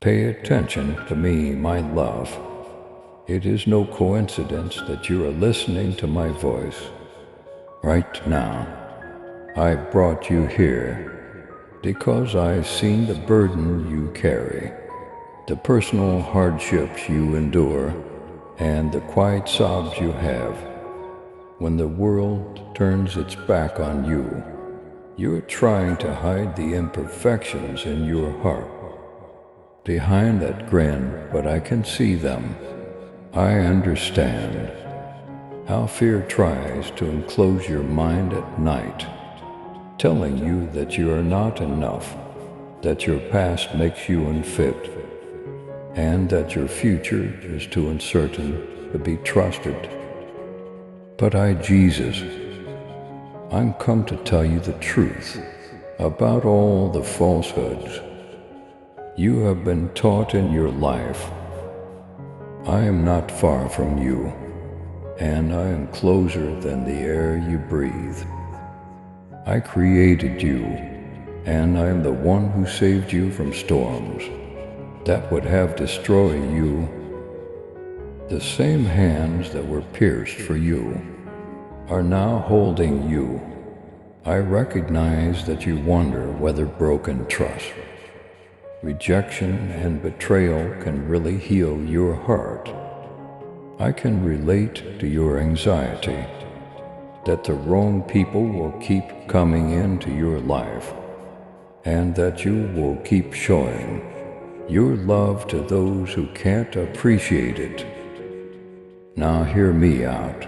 Pay attention to me, my love. It is no coincidence that you are listening to my voice right now. I brought you here because I've seen the burden you carry, the personal hardships you endure, and the quiet sobs you have. When the world turns its back on you, you're trying to hide the imperfections in your heart behind that grin, but I can see them. I understand how fear tries to enclose your mind at night, telling you that you are not enough, that your past makes you unfit, and that your future is too uncertain to be trusted. But Jesus, I'm come to tell you the truth about all the falsehoods you have been taught in your life. I am not far from you, and I am closer than the air you breathe. I created you, and I am the one who saved you from storms that would have destroyed you. The same hands that were pierced for you are now holding you. I recognize that you wonder whether broken trust, rejection, and betrayal can really heal your heart. I can relate to your anxiety that the wrong people will keep coming into your life, and that you will keep showing your love to those who can't appreciate it. Now hear me out.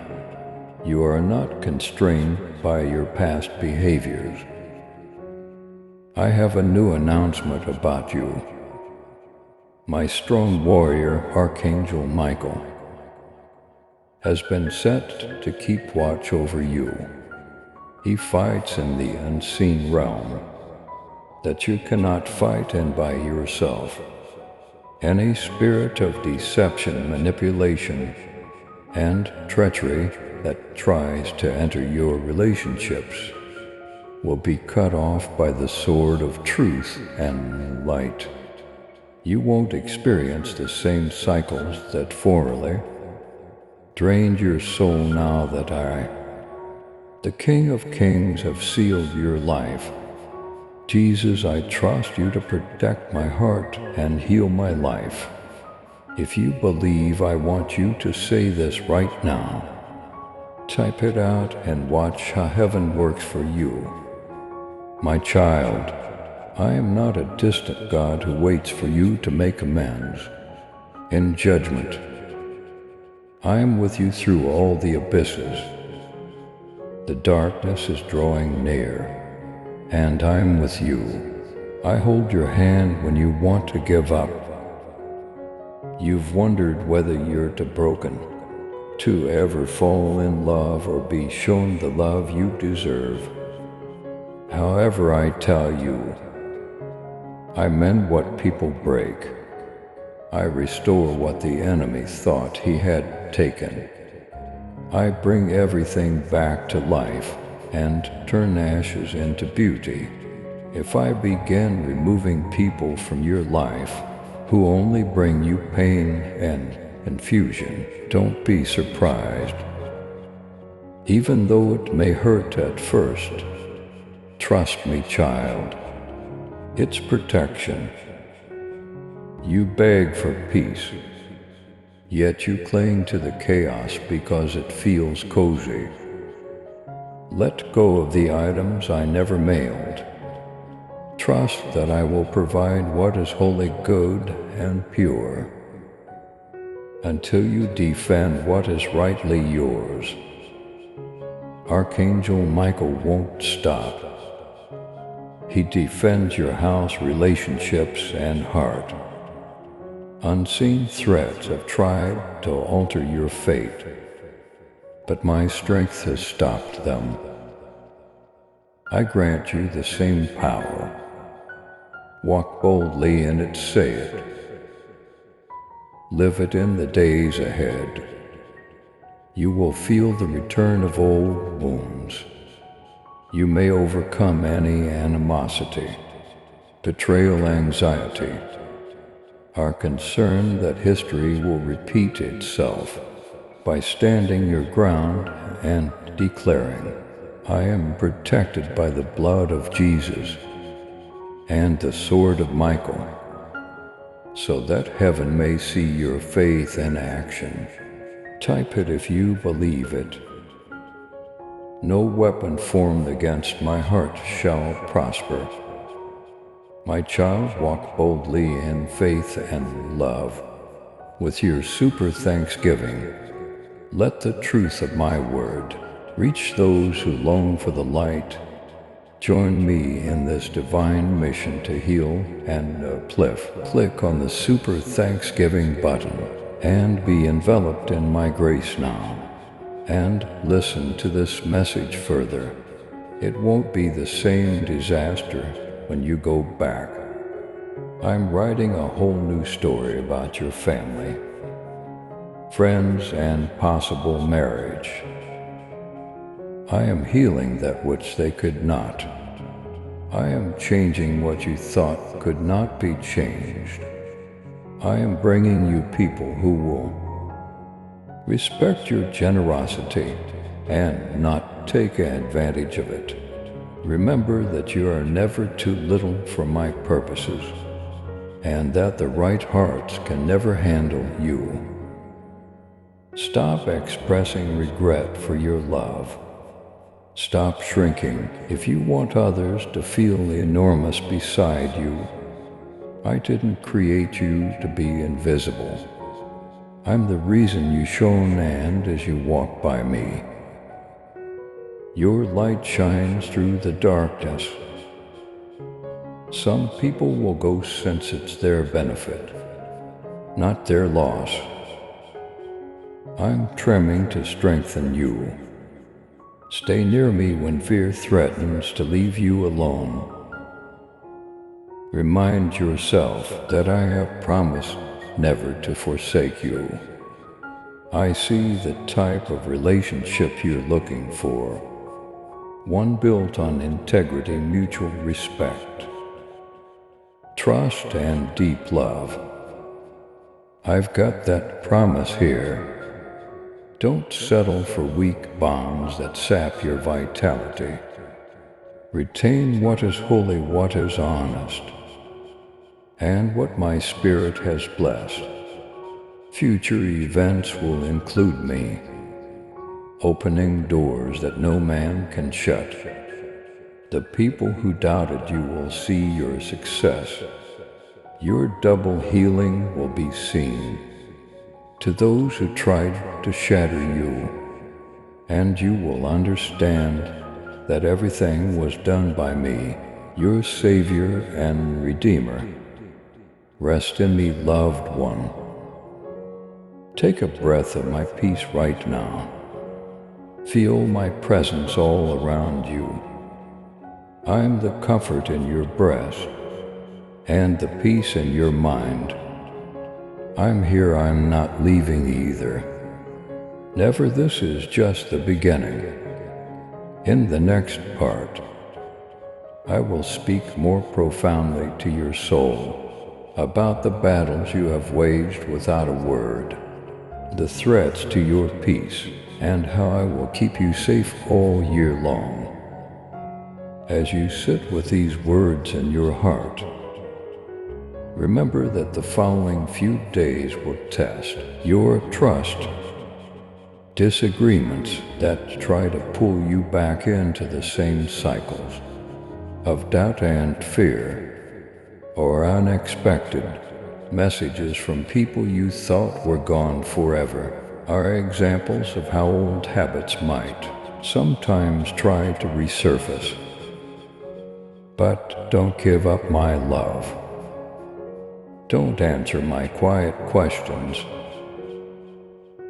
You are not constrained by your past behaviors. I have a new announcement about you. My strong warrior, Archangel Michael, has been set to keep watch over you. He fights in the unseen realm that you cannot fight in by yourself. Any spirit of deception, manipulation, and treachery that tries to enter your relationships will be cut off by the sword of truth and light. You won't experience the same cycles that formerly drained your soul now that I, the King of Kings, have sealed your life. Jesus, I trust you to protect my heart and heal my life. If you believe, I want you to say this right now. Type it out and watch how heaven works for you. My child, I am not a distant God who waits for you to make amends. In judgment, I am with you through all the abysses. The darkness is drawing near, and I am with you. I hold your hand when you want to give up. You've wondered whether you're too broken to ever fall in love or be shown the love you deserve. However, I tell you, I mend what people break. I restore what the enemy thought he had taken. I bring everything back to life and turn ashes into beauty. If I begin removing people from your life who only bring you pain and confusion, don't be surprised. Even though it may hurt at first, trust me, child. It's protection. You beg for peace, yet you cling to the chaos because it feels cozy. Let go of the items I never mailed. Trust that I will provide what is wholly good and pure until you defend what is rightly yours. Archangel Michael won't stop. He defends your house, relationships, and heart. Unseen threats have tried to alter your fate, but my strength has stopped them. I grant you the same power. Walk boldly in it, say it. Live it in the days ahead. You will feel the return of old wounds. You may overcome any animosity, betrayal, anxiety, are concerned that history will repeat itself by standing your ground and declaring, I am protected by the blood of Jesus and the sword of Michael, so that heaven may see your faith in action. Type it if you believe it. No weapon formed against my heart shall prosper. My child, walk boldly in faith and love. With your super thanksgiving, let the truth of my word reach those who long for the light. Join me in this divine mission to heal and uplift. Click on the super thanksgiving button and be enveloped in my grace now. And listen to this message further. It won't be the same disaster when you go back. I'm writing a whole new story about your family, friends, and possible marriage. I am healing that which they could not. I am changing what you thought could not be changed. I am bringing you people who will respect your generosity and not take advantage of it. Remember that you are never too little for my purposes, and that the right hearts can never handle you. Stop expressing regret for your love. Stop shrinking if you want others to feel enormous beside you. I didn't create you to be invisible. I'm the reason you shone and as you walk by me. Your light shines through the darkness. Some people will go since it's their benefit, not their loss. I'm trimming to strengthen you. Stay near me when fear threatens to leave you alone. Remind yourself that I have promised never to forsake you. I see the type of relationship you're looking for, one built on integrity, mutual respect, trust, and deep love. I've got that promise here. Don't settle for weak bonds that sap your vitality. Retain what is holy, what is honest, and what my spirit has blessed. Future events will include me, opening doors that no man can shut. The people who doubted you will see your success. Your double healing will be seen. To those who tried to shatter you, and you will understand that everything was done by me, your Savior and Redeemer. Rest in me, loved one. Take a breath of my peace right now. Feel my presence all around you. I'm the comfort in your breast and the peace in your mind. I'm here, I'm not leaving either. Never, this is just the beginning. In the next part, I will speak more profoundly to your soul about the battles you have waged without a word, the threats to your peace, and how I will keep you safe all year long. As you sit with these words in your heart, remember that the following few days will test your trust. Disagreements that try to pull you back into the same cycles of doubt and fear, or unexpected messages from people you thought were gone forever, are examples of how old habits might sometimes try to resurface. But don't give up my love. Don't answer my quiet questions.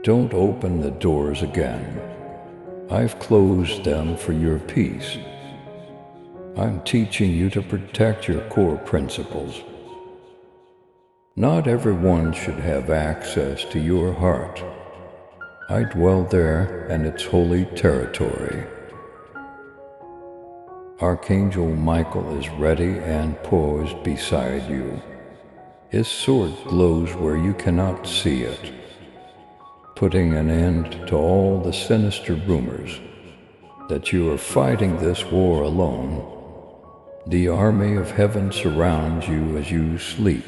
Don't open the doors again. I've closed them for your peace. I'm teaching you to protect your core principles. Not everyone should have access to your heart. I dwell there, and it's holy territory. Archangel Michael is ready and poised beside you. His sword glows where you cannot see it, putting an end to all the sinister rumors that you are fighting this war alone. The army of heaven surrounds you as you sleep.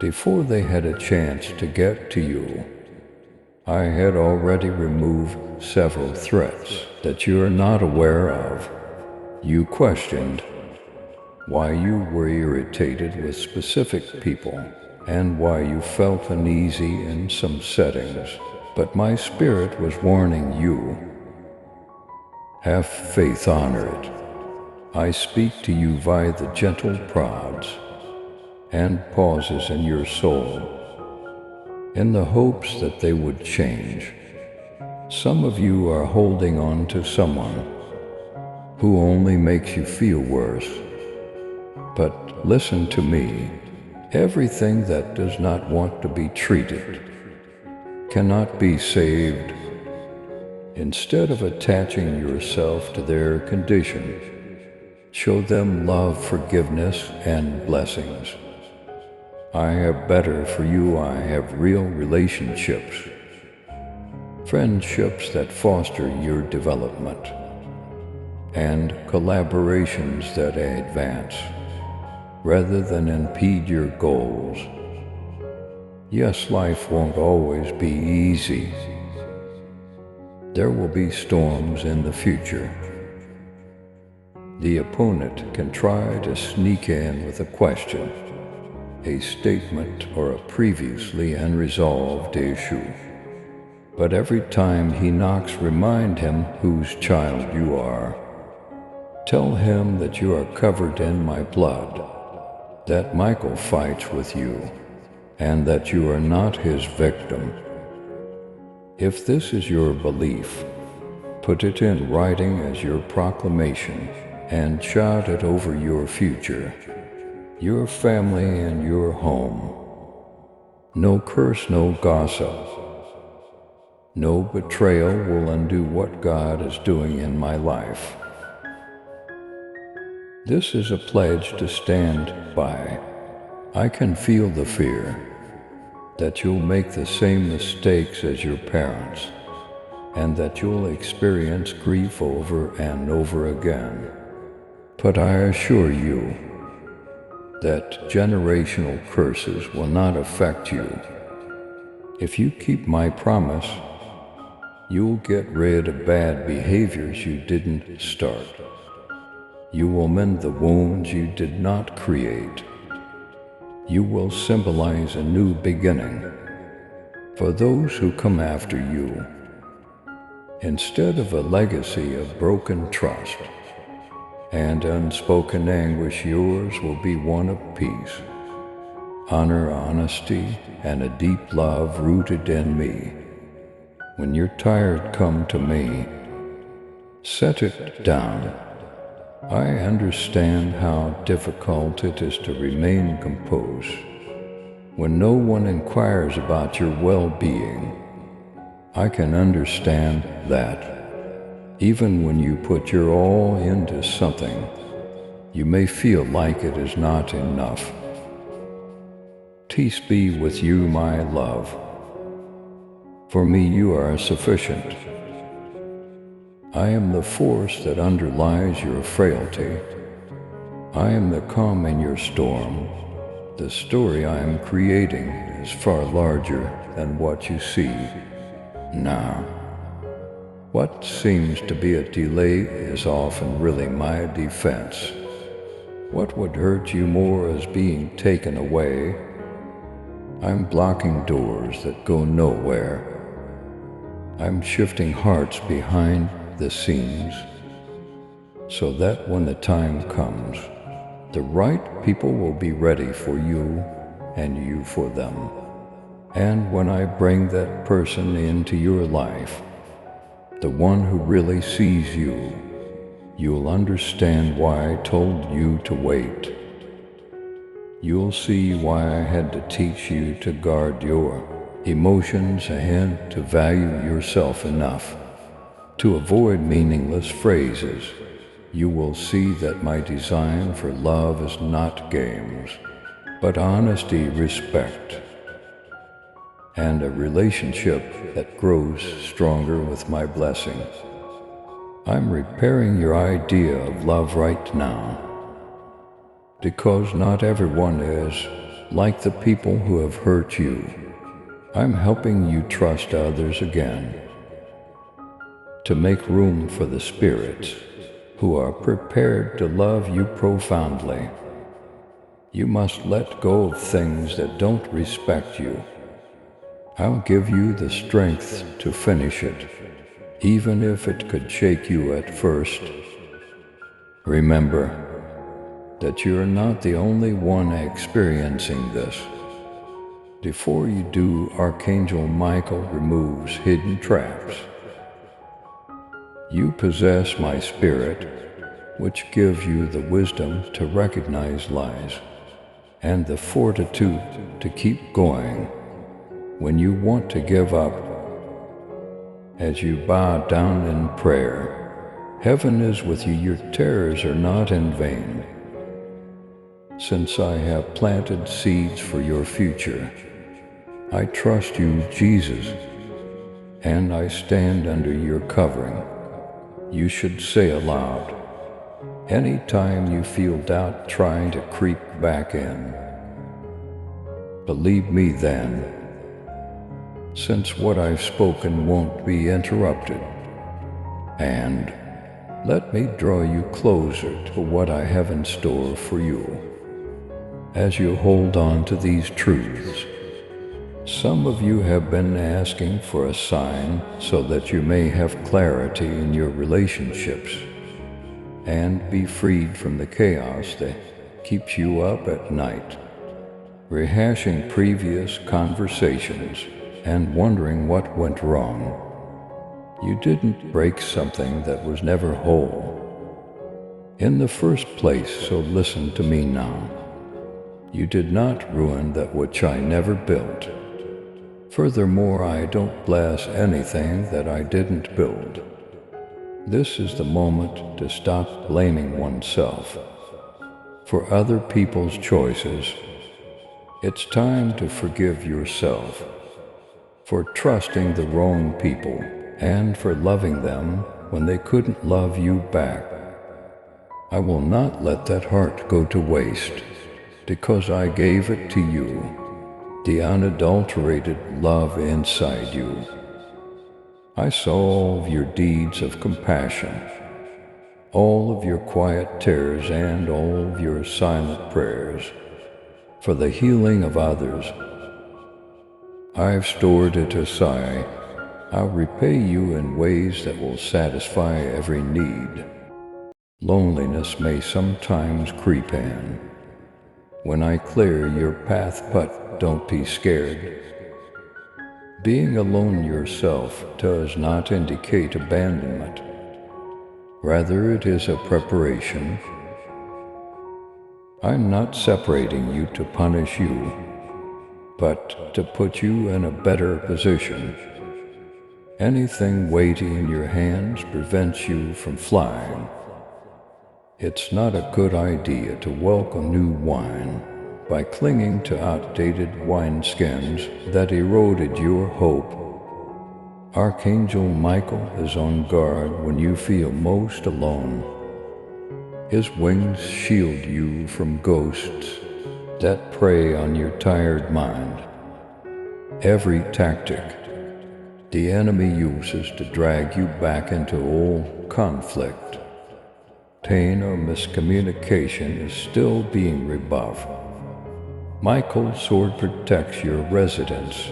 Before they had a chance to get to you, I had already removed several threats that you are not aware of. You questioned why you were irritated with specific people and why you felt uneasy in some settings, but my spirit was warning you. Have faith, honor it. I speak to you via the gentle prods and pauses in your soul, in the hopes that they would change. Some of you are holding on to someone who only makes you feel worse. But listen to me. Everything that does not want to be treated cannot be saved. Instead of attaching yourself to their condition, show them love, forgiveness, and blessings. I have better for you. I have real relationships, friendships that foster your development, and collaborations that advance rather than impede your goals. Yes, life won't always be easy. There will be storms in the future. The opponent can try to sneak in with a question, a statement, or a previously unresolved issue. But every time he knocks, remind him whose child you are. Tell him that you are covered in my blood, that Michael fights with you, and that you are not his victim. If this is your belief, put it in writing as your proclamation and shout it over your future, your family, and your home. No curse, no gossip, no betrayal will undo what God is doing in my life. This is a pledge to stand by. I can feel the fear that you'll make the same mistakes as your parents, and that you'll experience grief over and over again. But I assure you that generational curses will not affect you. If you keep my promise, you'll get rid of bad behaviors you didn't start. You will mend the wounds you did not create. You will symbolize a new beginning for those who come after you. Instead of a legacy of broken trust and unspoken anguish, yours will be one of peace, honor, honesty, and a deep love rooted in me. When you're tired, come to me. Set it down. I understand how difficult it is to remain composed when no one inquires about your well-being. I can understand that. Even when you put your all into something, you may feel like it is not enough. Peace be with you, my love. For me, you are sufficient. I am the force that underlies your frailty. I am the calm in your storm. The story I am creating is far larger than what you see now. What seems to be a delay is often really my defense. What would hurt you more is being taken away. I'm blocking doors that go nowhere. I'm shifting hearts behind the scenes so that when the time comes, the right people will be ready for you and you for them. And when I bring that person into your life, the one who really sees you, you'll understand why I told you to wait. You'll see why I had to teach you to guard your emotions and to value yourself enough to avoid meaningless phrases. You will see that my design for love is not games. but honesty, respect, and a relationship that grows stronger with my blessing. I'm repairing your idea of love right now, because not everyone is like the people who have hurt you. I'm helping you trust others again, to make room for the spirits who are prepared to love you profoundly. You must let go of things that don't respect you. I'll give you the strength to finish it, even if it could shake you at first. Remember that you're not the only one experiencing this. Before you do, Archangel Michael removes hidden traps. You possess my spirit, which gives you the wisdom to recognize lies and the fortitude to keep going when you want to give up. As you bow down in prayer, heaven is with you. Your terrors are not in vain, since I have planted seeds for your future. I trust you, Jesus, and I stand under your covering. You should say aloud, anytime you feel doubt trying to creep back in, believe me then, since what I've spoken won't be interrupted. And let me draw you closer to what I have in store for you. As you hold on to these truths, some of you have been asking for a sign so that you may have clarity in your relationships and be freed from the chaos that keeps you up at night, rehashing previous conversations and wondering what went wrong. You didn't break something that was never whole in the first place, so listen to me now. You did not ruin that which I never built. Furthermore, I don't bless anything that I didn't build. This is the moment to stop blaming oneself for other people's choices. It's time to forgive yourself for trusting the wrong people and for loving them when they couldn't love you back. I will not let that heart go to waste, because I gave it to you, the unadulterated love inside you. I saw all of your deeds of compassion, all of your quiet tears, and all of your silent prayers for the healing of others. I've stored it aside. I'll repay you in ways that will satisfy every need. Loneliness may sometimes creep in when I clear your path, but don't be scared. Being alone yourself does not indicate abandonment. Rather, it is a preparation. I'm not separating you to punish you, but to put you in a better position. Anything weighty in your hands prevents you from flying. It's not a good idea to welcome new wine by clinging to outdated wineskins that eroded your hope. Archangel Michael is on guard when you feel most alone. His wings shield you from ghosts that prey on your tired mind. Every tactic the enemy uses to drag you back into old conflict, pain, or miscommunication is still being rebuffed. Michael's sword protects your residence,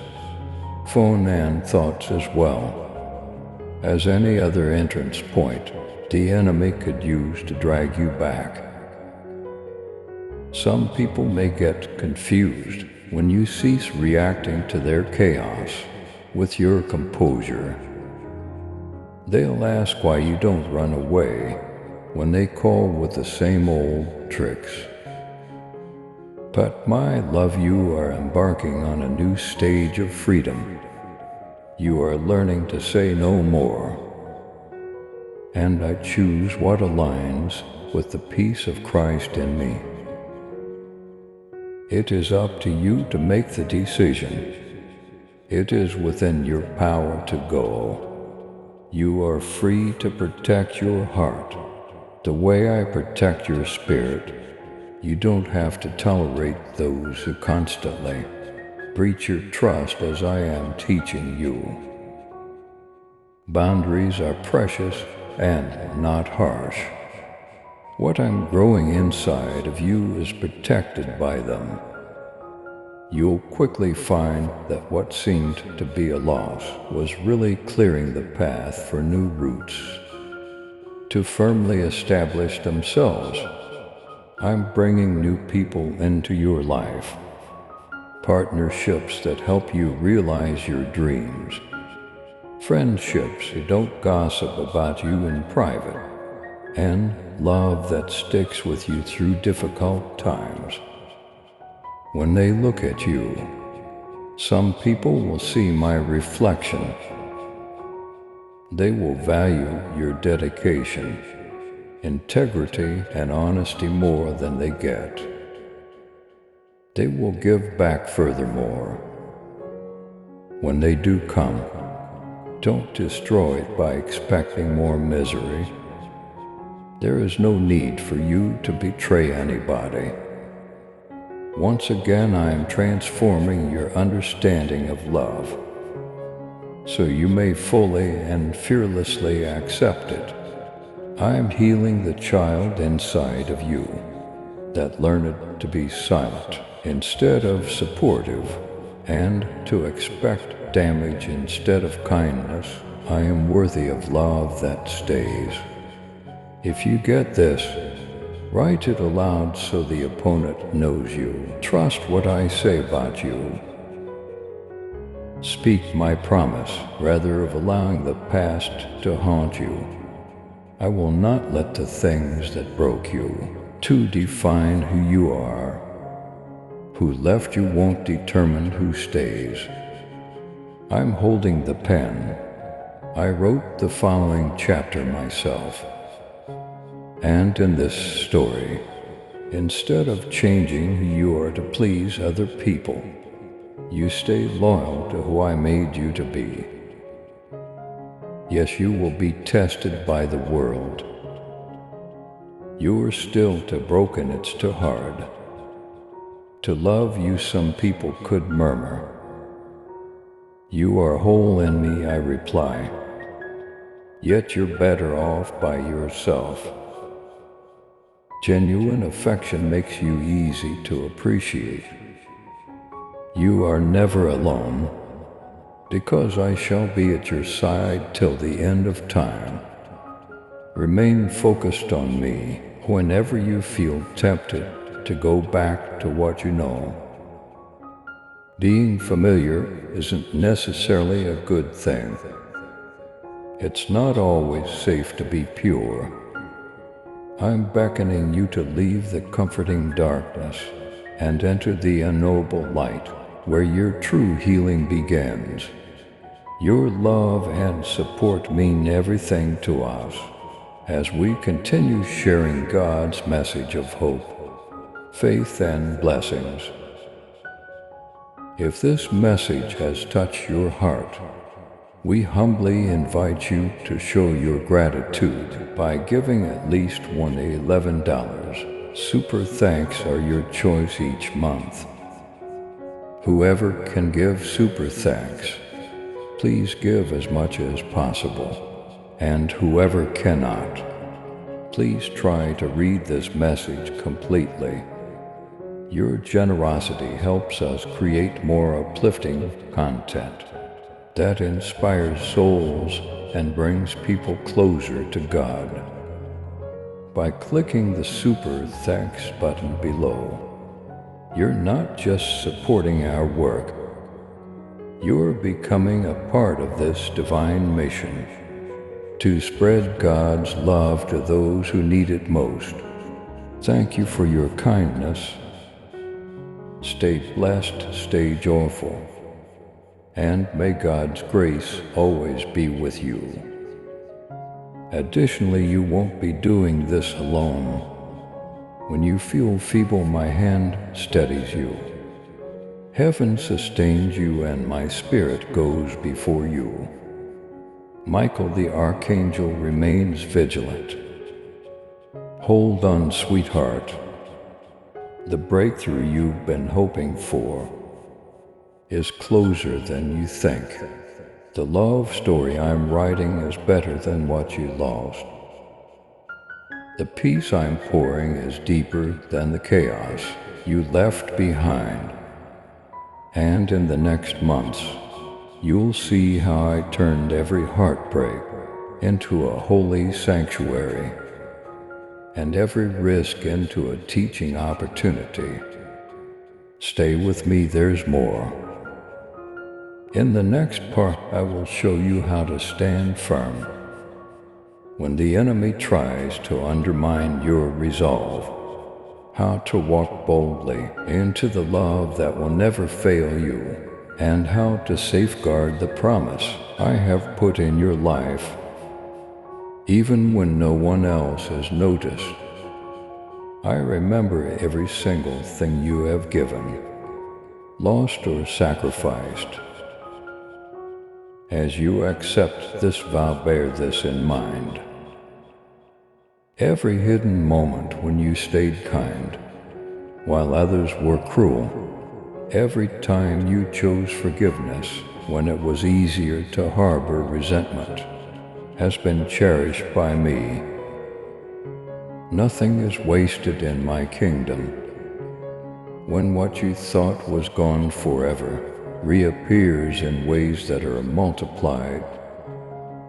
phone, and thoughts, as well as any other entrance point the enemy could use to drag you back. Some people may get confused when you cease reacting to their chaos with your composure. They'll ask why you don't run away when they call with the same old tricks. But my love, you are embarking on a new stage of freedom. You are learning to say no more. And I choose what aligns with the peace of Christ in me. It is up to you to make the decision. It is within your power to go. You are free to protect your heart the way I protect your spirit. You don't have to tolerate those who constantly breach your trust as I am teaching you. Boundaries are precious and not harsh. What I'm growing inside of you is protected by them. You'll quickly find that what seemed to be a loss was really clearing the path for new roots to firmly establish themselves. I'm bringing new people into your life, partnerships that help you realize your dreams, friendships who don't gossip about you in private, and love that sticks with you through difficult times. When they look at you, some people will see my reflection. They will value your dedication, integrity, and honesty more than they get. They will give back furthermore. When they do come, don't destroy it by expecting more misery. There is no need for you to betray anybody. Once again, I am transforming your understanding of love, so you may fully and fearlessly accept it. I am healing the child inside of you that learned to be silent instead of supportive, and to expect damage instead of kindness. I am worthy of love that stays. If you get this, write it aloud so the opponent knows you. Trust what I say about you. Speak my promise rather of allowing the past to haunt you. I will not let the things that broke you to define who you are. Who left you won't determine who stays. I'm holding the pen. I wrote the following chapter myself. And in this story, instead of changing who you are to please other people, you stay loyal to who I made you to be. Yes, you will be tested by the world. You are still too broken, it's too hard. To love you some people could murmur. You are whole in me, I reply. Yet you're better off by yourself. Genuine affection makes you easy to appreciate. You are never alone, because I shall be at your side till the end of time. Remain focused on me whenever you feel tempted to go back to what you know. Being familiar isn't necessarily a good thing. It's not always safe to be pure. I'm beckoning you to leave the comforting darkness and enter the unknowable light where your true healing begins. Your love and support mean everything to us as we continue sharing God's message of hope, faith, and blessings. If this message has touched your heart, we humbly invite you to show your gratitude by giving at least $11. Super thanks are your choice each month. Whoever can give super thanks, please give as much as possible. And whoever cannot, please try to read this message completely. Your generosity helps us create more uplifting content that inspires souls and brings people closer to God. By clicking the Super Thanks button below, you're not just supporting our work, you're becoming a part of this divine mission to spread God's love to those who need it most. Thank you for your kindness. Stay blessed, stay joyful, and may God's grace always be with you. Additionally, you won't be doing this alone. When you feel feeble, my hand steadies you. Heaven sustains you, and my spirit goes before you. Michael the archangel remains vigilant. Hold on, sweetheart. The breakthrough you've been hoping for is closer than you think. The love story I'm writing is better than what you lost. The peace I'm pouring is deeper than the chaos you left behind. And in the next months, you'll see how I turned every heartbreak into a holy sanctuary, and every risk into a teaching opportunity. Stay with me, there's more. In the next part, I will show you how to stand firm when the enemy tries to undermine your resolve, how to walk boldly into the love that will never fail you, and how to safeguard the promise I have put in your life, even when no one else has noticed. I remember every single thing you have given, lost or sacrificed. As you accept this vow, bear this in mind. Every hidden moment when you stayed kind, while others were cruel. Every time you chose forgiveness when it was easier to harbor resentment has been cherished by me. Nothing is wasted in my kingdom. When what you thought was gone forever reappears in ways that are multiplied,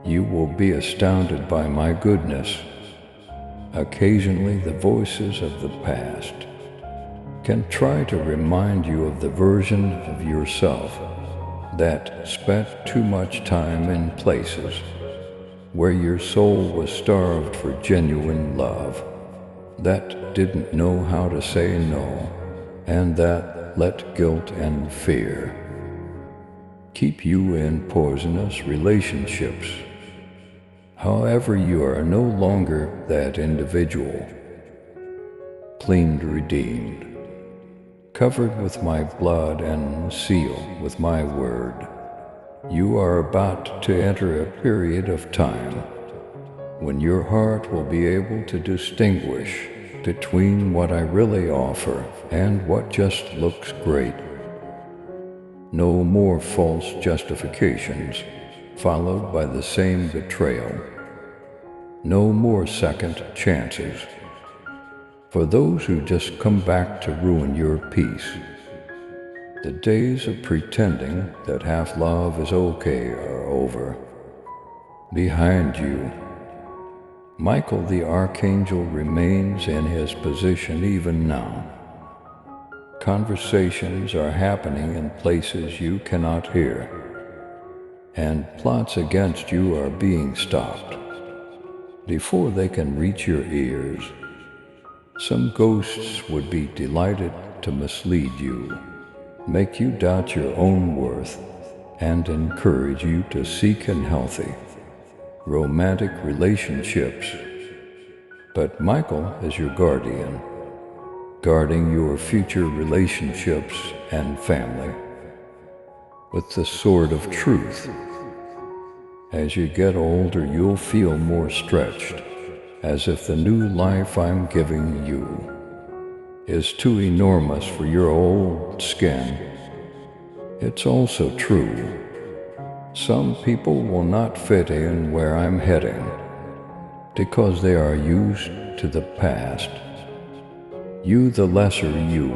you will be astounded by my goodness. Occasionally, the voices of the past can try to remind you of the version of yourself that spent too much time in places where your soul was starved for genuine love, that didn't know how to say no, and that let guilt and fear keep you in poisonous relationships. However, you are no longer that individual, cleaned, redeemed, covered with my blood and sealed with my word. You are about to enter a period of time when your heart will be able to distinguish between what I really offer and what just looks great. No more false justifications followed by the same betrayal. No more second chances for those who just come back to ruin your peace. The days of pretending that half love is okay are over. Behind you, Michael the archangel remains in his position even now. Conversations are happening in places you cannot hear, and plots against you are being stopped before they can reach your ears. Some ghosts would be delighted to mislead you, make you doubt your own worth, and encourage you to seek unhealthy, romantic relationships. But Michael is your guardian, guarding your future relationships and family with the sword of truth. As you get older, you'll feel more stretched, as if the new life I'm giving you is too enormous for your old skin. It's also true. Some people will not fit in where I'm heading because they are used to the past. You, the lesser you,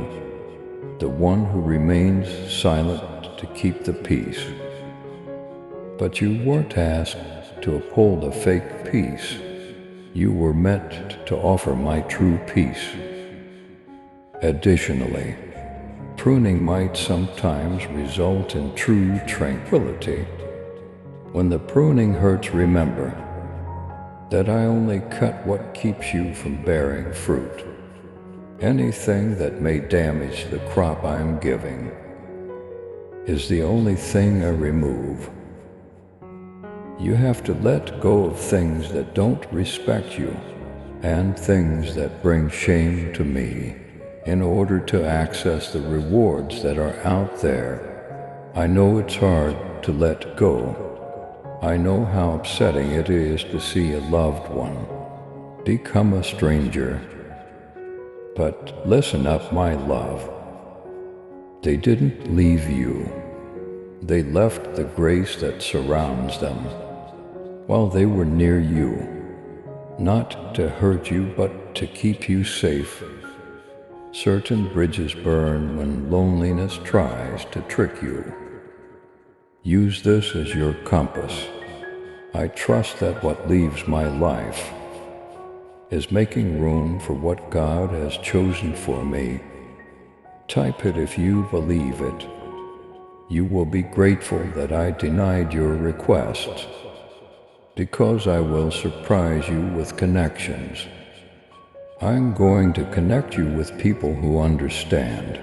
the one who remains silent to keep the peace. But you weren't asked to uphold a fake peace. You were meant to offer my true peace. Additionally, pruning might sometimes result in true tranquility. When the pruning hurts, remember that I only cut what keeps you from bearing fruit. Anything that may damage the crop I'm giving is the only thing I remove. You have to let go of things that don't respect you and things that bring shame to me in order to access the rewards that are out there. I know it's hard to let go. I know how upsetting it is to see a loved one become a stranger. But listen up, my love. They didn't leave you. They left the grace that surrounds them while they were near you, not to hurt you, but to keep you safe. Certain bridges burn when loneliness tries to trick you. Use this as your compass. I trust that what leaves my life is making room for what God has chosen for me. Type it if you believe it. You will be grateful that I denied your request, because I will surprise you with connections. I'm going to connect you with people who understand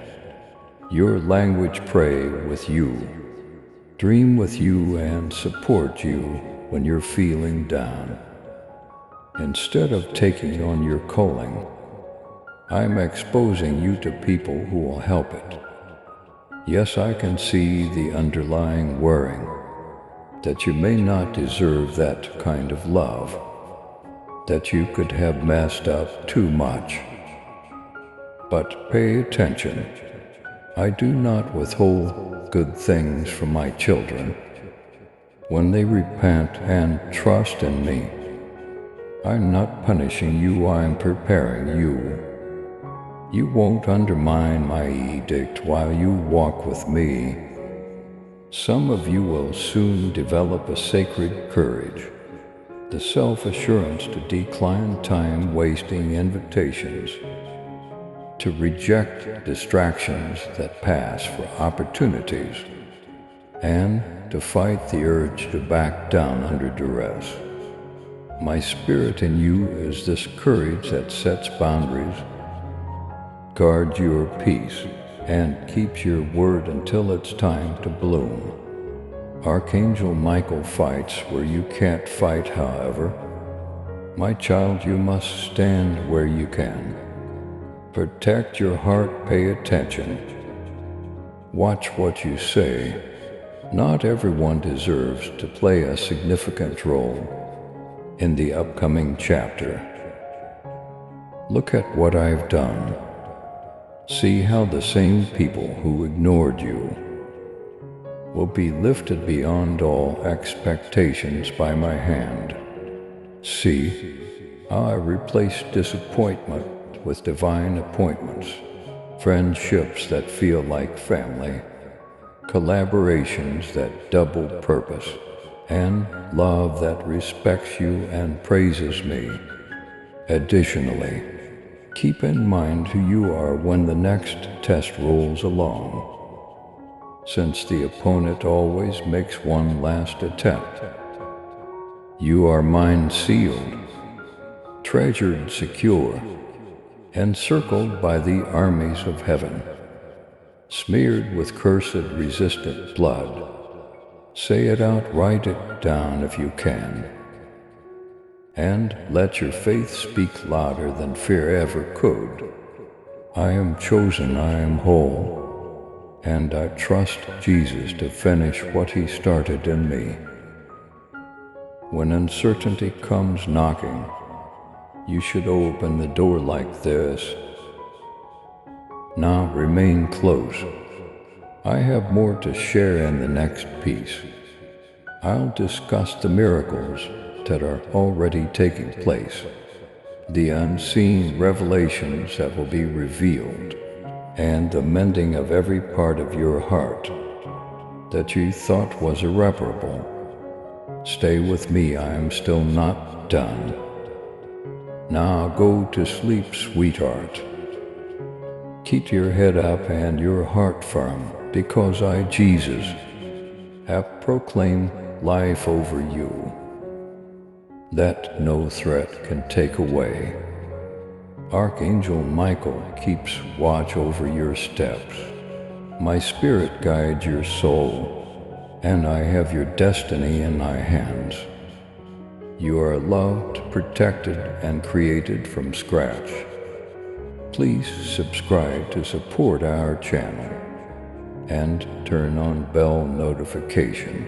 your language, pray with you, dream with you, and support you when you're feeling down. Instead of taking on your calling, I'm exposing you to people who will help it. Yes, I can see the underlying worrying that you may not deserve that kind of love, that you could have messed up too much. But pay attention. I do not withhold good things from my children. When they repent and trust in me, I'm not punishing you, I'm preparing you. You won't undermine my edict while you walk with me. Some of you will soon develop a sacred courage, the self-assurance to decline time-wasting invitations, to reject distractions that pass for opportunities, and to fight the urge to back down under duress. My spirit in you is this courage that sets boundaries, guards your peace, and keeps your word until it's time to bloom. Archangel Michael fights where you can't fight, however. My child, you must stand where you can. Protect your heart, pay attention. Watch what you say. Not everyone deserves to play a significant role in the upcoming chapter. Look at what I've done. See how the same people who ignored you will be lifted beyond all expectations by my hand. See how I replace disappointment with divine appointments, friendships that feel like family, collaborations that double purpose, and love that respects you and praises me. Additionally, keep in mind who you are when the next test rolls along, since the opponent always makes one last attempt. You are mine, sealed, treasured, secure, encircled by the armies of heaven, smeared with cursed resistant blood. Say it out, write it down if you can, and let your faith speak louder than fear ever could. I am chosen, I am whole, and I trust Jesus to finish what he started in me. When uncertainty comes knocking, you should open the door like this. Now remain close. I have more to share in the next piece. I'll discuss the miracles that are already taking place, the unseen revelations that will be revealed, and the mending of every part of your heart that you thought was irreparable. Stay with me, I am still not done. Now go to sleep, sweetheart. Keep your head up and your heart firm, because I, Jesus, have proclaimed life over you, that no threat can take away. Archangel Michael keeps watch over your steps. My spirit guides your soul, and I have your destiny in my hands. You are loved, protected, and created from scratch. Please subscribe to support our channel and turn on bell notification